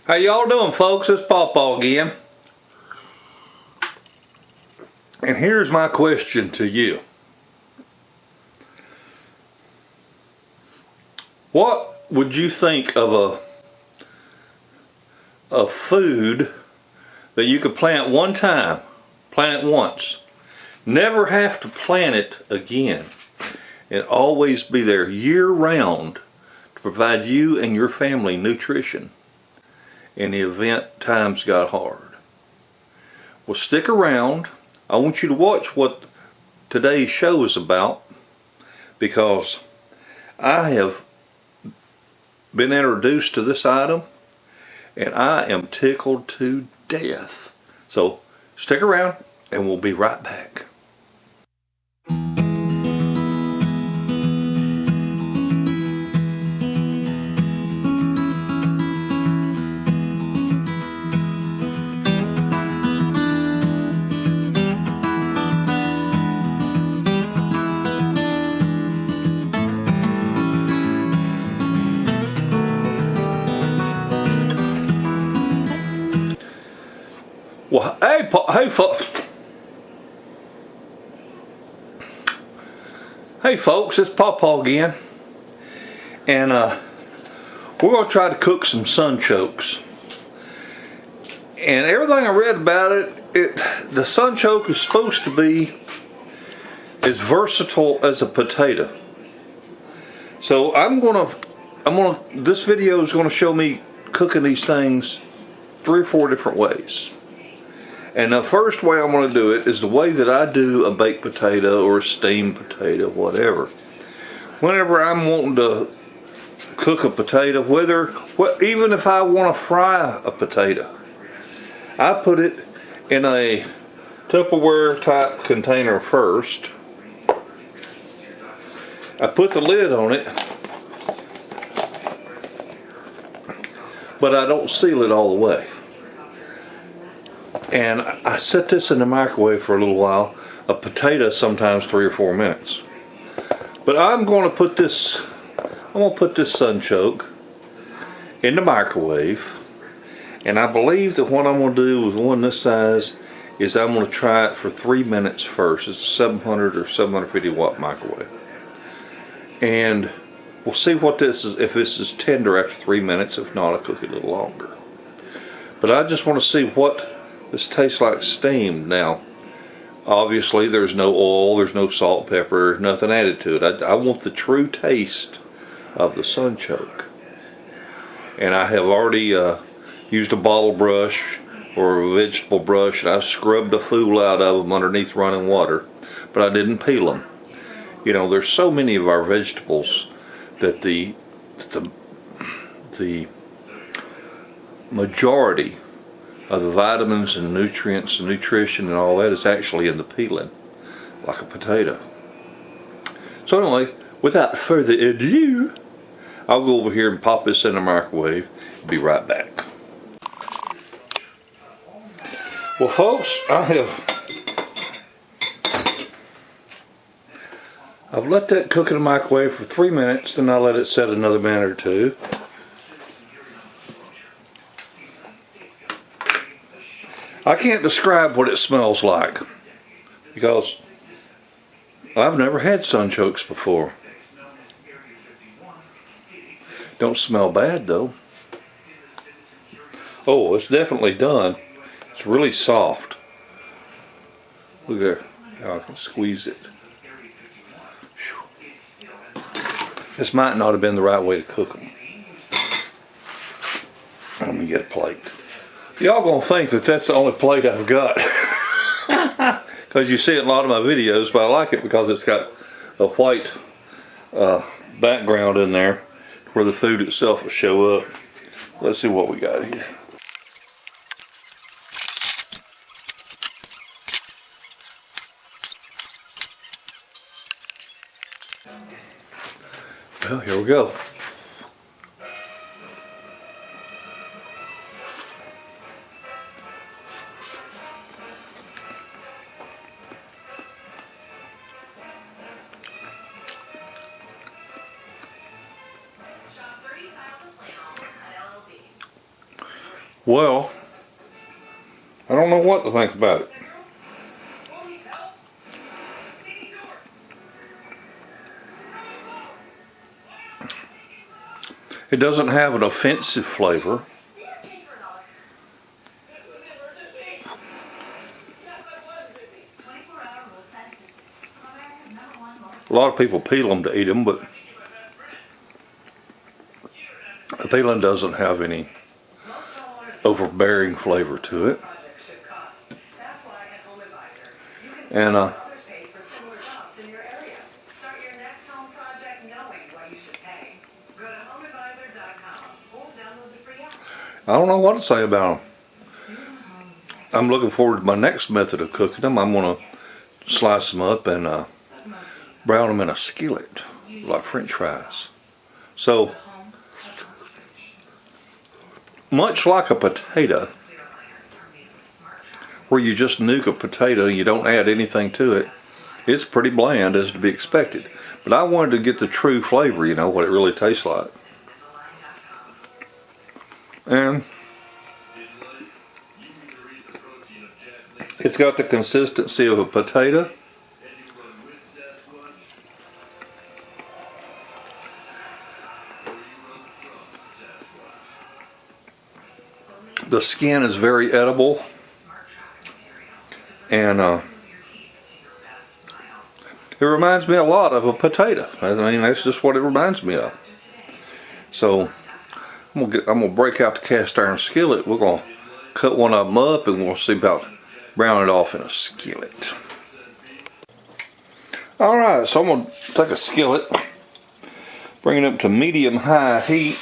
How y'all doing, folks? It's PawPaw again. And here's my question to you. What would you think of a food that you could plant one time, plant it once, never have to plant it again, and always be there year round to provide you and your family nutrition in the event times got hard? Well, stick around. I want you to watch what today's show is about, because I have been introduced to this item and I am tickled to death. So stick around and we'll be right back. Well, hey folks, it's PawPaw again, and we're going to try to cook some sunchokes. And everything I read about the sunchoke is supposed to be as versatile as a potato. So this video is going to show me cooking these things 3 or 4 different ways. And the first way I'm going to do it is the way that I do a baked potato or a steamed potato, whatever. Whenever I'm wanting to cook a potato, even if I want to fry a potato, I put it in a Tupperware type container first. I put the lid on it, but I don't seal it all the way. And I set this in the microwave for a little while. A potato sometimes 3 or 4 minutes. But I'm going to put this sunchoke in the microwave. And I believe that what I'm going to do with one this size is I'm going to try it for 3 minutes first. It's a 700 or 750 watt microwave. And we'll see what this is, if this is tender after 3 minutes. If not, I'll cook it a little longer. But I just want to see what this tastes like steamed. Now, obviously there's no oil, there's no salt, pepper, nothing added to it. I want the true taste of the sunchoke. And I have already used a bottle brush or a vegetable brush, and I scrubbed the fool out of them underneath running water, but I didn't peel them. You know, there's so many of our vegetables that the majority of the vitamins and nutrients and nutrition and all that is actually in the peeling, like a potato. So anyway, without further ado, I'll go over here and pop this in the microwave. Be right back. Well, folks, I've let that cook in the microwave for 3 minutes, then I'll let it set another minute or two. I can't describe what it smells like, because I've never had sunchokes before. Don't smell bad though. Oh, it's definitely done. It's really soft. Look there, how I can squeeze it. This might not have been the right way to cook them. Let me get a plate. Y'all gonna think that that's the only plate I've got, because you see it in a lot of my videos, but I like it because it's got a white background in there where the food itself will show up. Let's see what we got here. Well, here we go. Well, I don't know what to think about it. It doesn't have an offensive flavor. A lot of people peel them to eat them, but the peeling doesn't have any overbearing flavor to it. And I don't know what to say about them. I'm looking forward to my next method of cooking them. I'm going to slice them up and brown them in a skillet like French fries. So, much like a potato, where you just nuke a potato and you don't add anything to it, it's pretty bland as to be expected. But I wanted to get the true flavor, you know, what it really tastes like. And it's got the consistency of a potato. The skin is very edible. And it reminds me a lot of a potato. I mean, that's just what it reminds me of. So I'm gonna break out the cast iron skillet. We're gonna cut one of them up, and we'll see about browning it off in a skillet. All right, so I'm gonna take a skillet, bring it up to medium-high heat,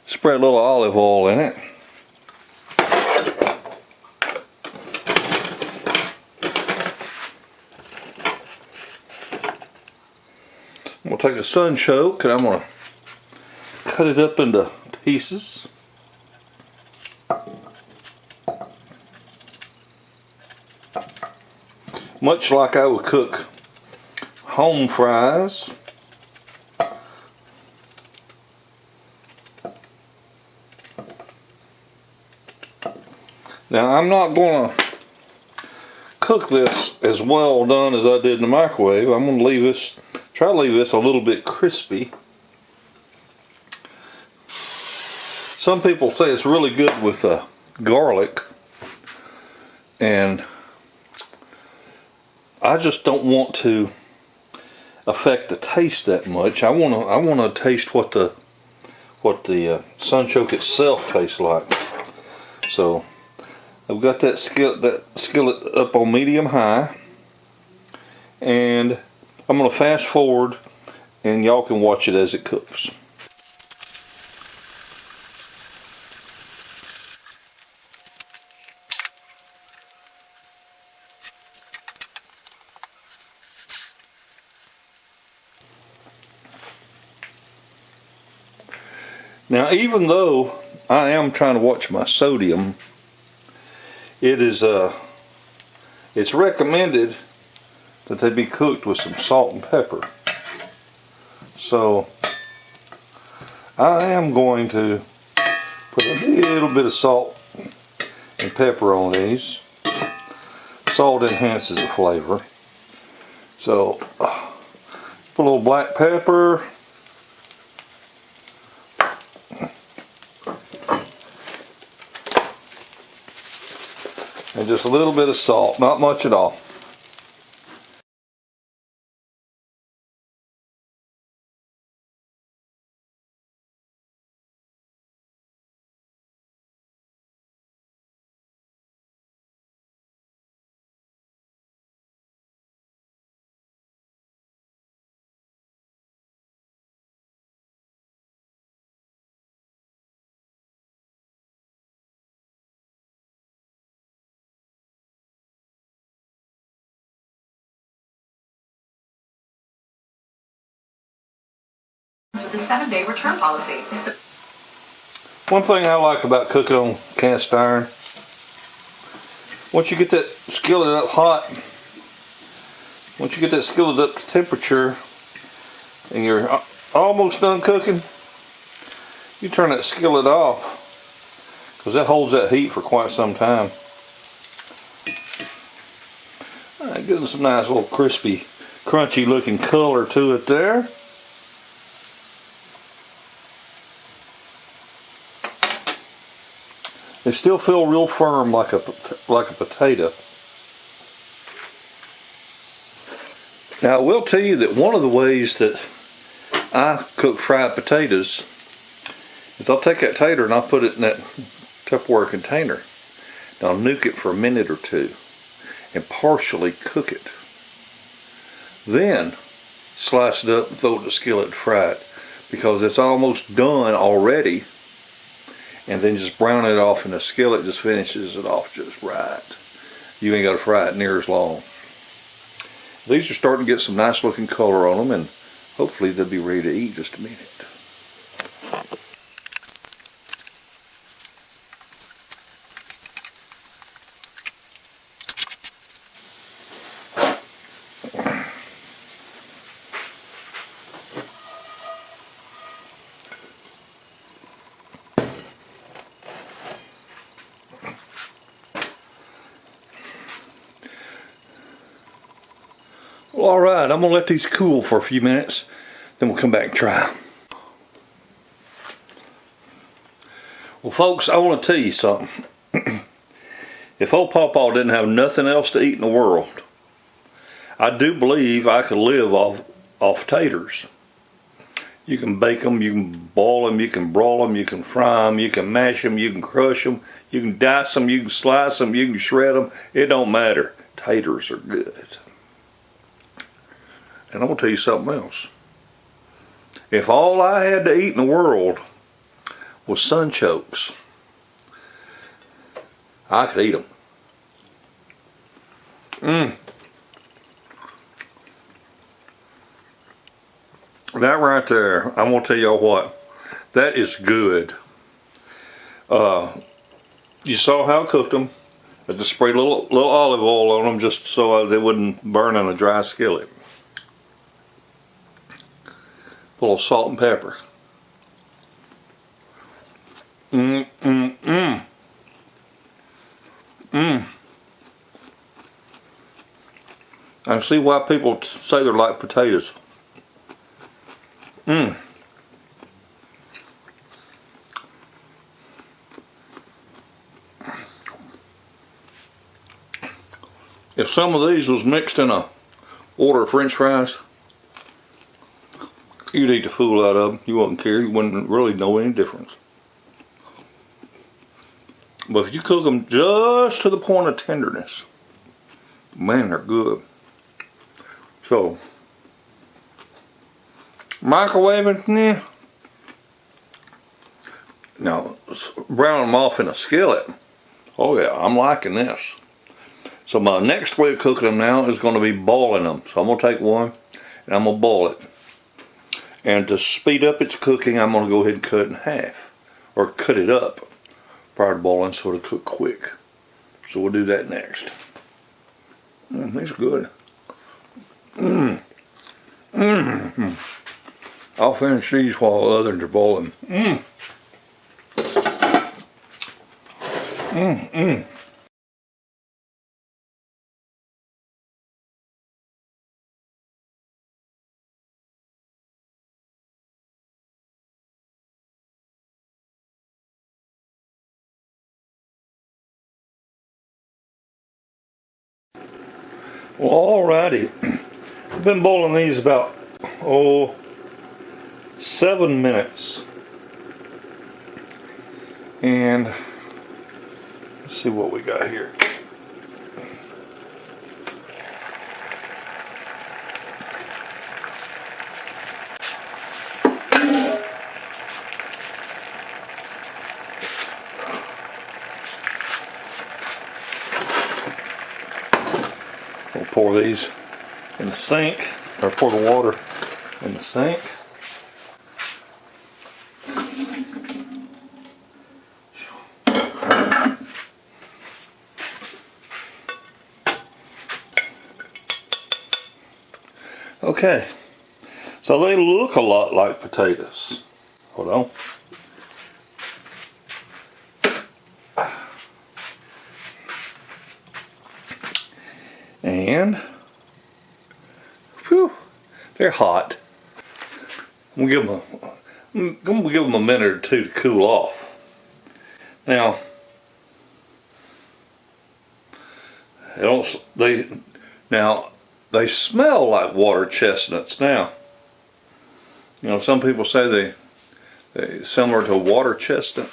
spread a little olive oil in it. I'm going to take a sunchoke and I'm going to cut it up into pieces. Much like I would cook home fries. Now I'm not going to cook this as well done as I did in the microwave. I'm going to leave this, try to leave this a little bit crispy. Some people say it's really good with garlic, and I just don't want to affect the taste that much. I want to taste what the sunchoke itself tastes like. So I've got that skillet up on medium high, and I'm going to fast forward and y'all can watch it as it cooks. Now, even though I am trying to watch my sodium, it's recommended that they be cooked with some salt and pepper. So I am going to put a little bit of salt and pepper on these. Salt enhances the flavor. So put a little black pepper. And just a little bit of salt, not much at all. With the 7-day return policy. One thing I like about cooking on cast iron, once you get that skillet up hot, once you get that skillet up to temperature and you're almost done cooking, You turn that skillet off, because that holds that heat for quite some time. Alright, getting some nice little crispy, crunchy looking color to it there. They still feel real firm like a potato. Now I will tell you that one of the ways that I cook fried potatoes is I'll take that tater and I'll put it in that Tupperware container. And I'll nuke it for a minute or two and partially cook it. Then slice it up and throw it in the skillet and fry it, because it's almost done already. And then just brown it off in the skillet just finishes it off just right. You ain't got to fry it near as long. These are starting to get some nice looking color on them, and hopefully they'll be ready to eat in just a minute. Well, alright, I'm going to let these cool for a few minutes, then we'll come back and try. Well folks, I want to tell you something. If old PawPaw didn't have nothing else to eat in the world, I do believe I could live off taters. You can bake them, you can boil them, you can broil them, you can fry them, you can mash them, you can crush them, you can dice them, you can slice them, you can shred them. It don't matter. Taters are good. And I'm going to tell you something else. If all I had to eat in the world was sunchokes, I could eat them. That right there, I'm going to tell y'all what, that is good. You saw how I cooked them. I just sprayed a little olive oil on them just so they wouldn't burn on a dry skillet. A little salt and pepper. I see why people say they're like potatoes. If some of these was mixed in a order of French fries, you'd eat the fool out of them. You wouldn't care. You wouldn't really know any difference. But if you cook them just to the point of tenderness, man, they're good. So, microwaving, nah. Now, browning them off in a skillet. Oh yeah, I'm liking this. So my next way of cooking them now is going to be boiling them. So I'm going to take one and I'm going to boil it. And to speed up its cooking, I'm going to go ahead and cut it in half. Or cut it up prior to boiling so it'll cook quick. So we'll do that next. These are good. I'll finish these while the others are boiling. Well, alrighty. I've been boiling these about 7 minutes. And let's see what we got here. We'll pour these in the sink, or pour the water in the sink. Okay, so they look a lot like potatoes. Hold on. And whew, they're hot. I'm gonna give them a minute or two to cool off. Now, they smell like water chestnuts. Now, you know, some people say they similar to a water chestnut.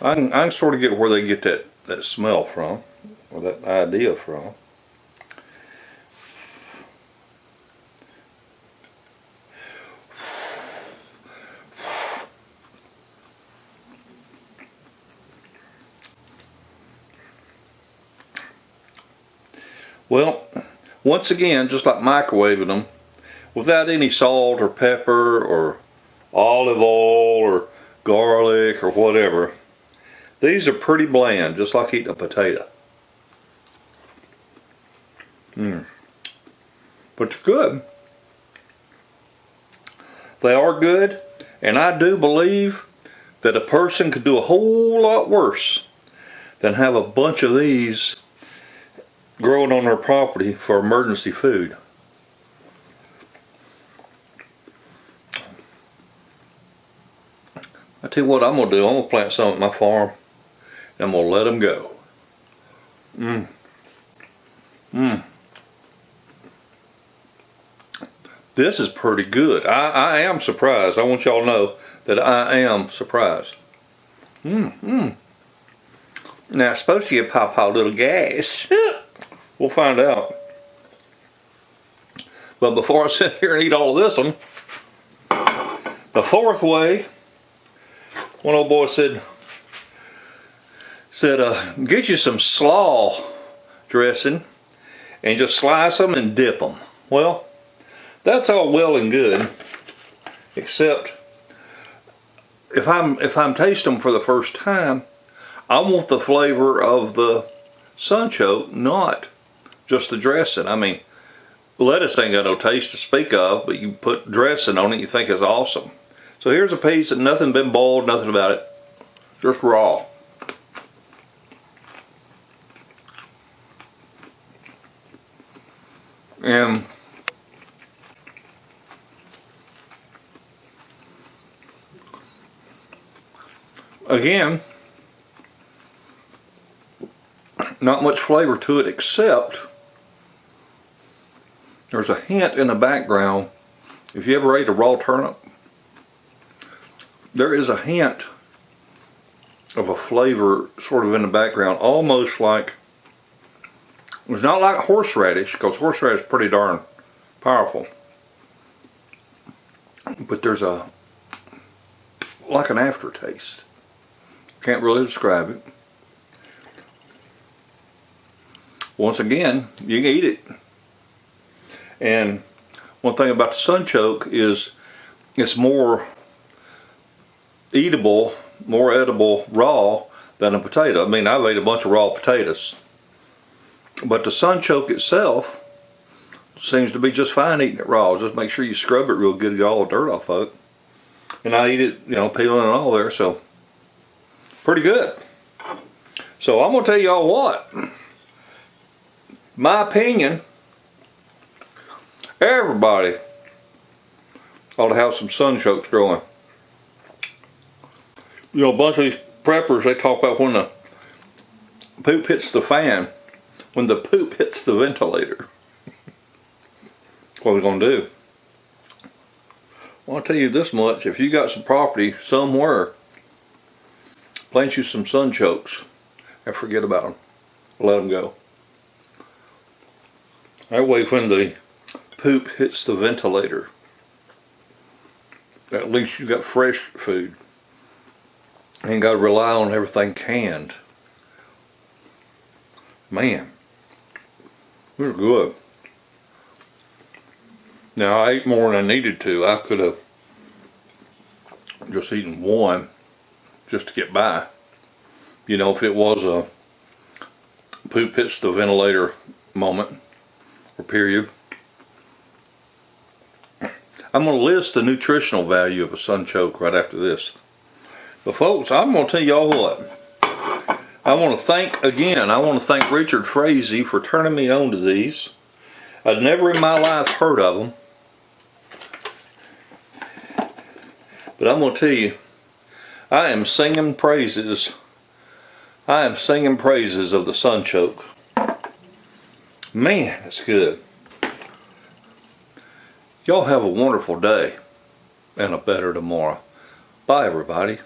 I can sort of get where they get that smell from, or that idea from. Well, once again, just like microwaving them, without any salt or pepper or olive oil or garlic or whatever, these are pretty bland, just like eating a potato. But they're good. They are good, and I do believe that a person could do a whole lot worse than have a bunch of these growing on their property for emergency food. I tell you what I'm gonna do. I'm gonna plant some at my farm, and I'm gonna let them go. This is pretty good. I am surprised. I want y'all to know that I am surprised. Now it's supposed to give PawPaw a little gas. We'll find out. But before I sit here and eat all of this one, the fourth way, one old boy said, get you some slaw dressing and just slice them and dip them. Well, that's all well and good, except if I'm tasting them for the first time, I want the flavor of the sunchoke, not just the dressing. I mean, lettuce ain't got no taste to speak of, but you put dressing on it, you think it's awesome. So here's a piece that nothing been boiled, nothing about it, just raw. And again, not much flavor to it, except there's a hint in the background. If you ever ate a raw turnip, there is a hint of a flavor sort of in the background, almost like, it's not like horseradish, because horseradish is pretty darn powerful, but there's like an aftertaste. Can't really describe it. Once again, you can eat it. And one thing about the sunchoke is it's more eatable, more edible raw than a potato. I mean, I've ate a bunch of raw potatoes, but the sunchoke itself seems to be just fine eating it raw. Just make sure you scrub it real good to get all the dirt off of it. And I eat it, you know, peeling and all there, so pretty good. So I'm gonna tell y'all what, my opinion, everybody ought to have some sunchokes growing. You know, a bunch of these preppers, they talk about when the poop hits the fan, when the poop hits the ventilator. What are we gonna do? Well, I'll tell you this much, if you got some property somewhere, plant you some sunchokes and forget about them. Let them go. That way when the poop hits the ventilator, at least you got fresh food. Ain't got to rely on everything canned. Man, they're good. Now I ate more than I needed to. I could have just eaten one just to get by. You know, if it was a poop hits the ventilator moment or period. I'm going to list the nutritional value of a sunchoke right after this. But folks, I'm going to tell y'all what. I want to thank Richard Frazee for turning me on to these. I'd never in my life heard of them. But I'm going to tell you, I am singing praises of the sunchoke. Man, it's good. Y'all have a wonderful day and a better tomorrow. Bye, everybody.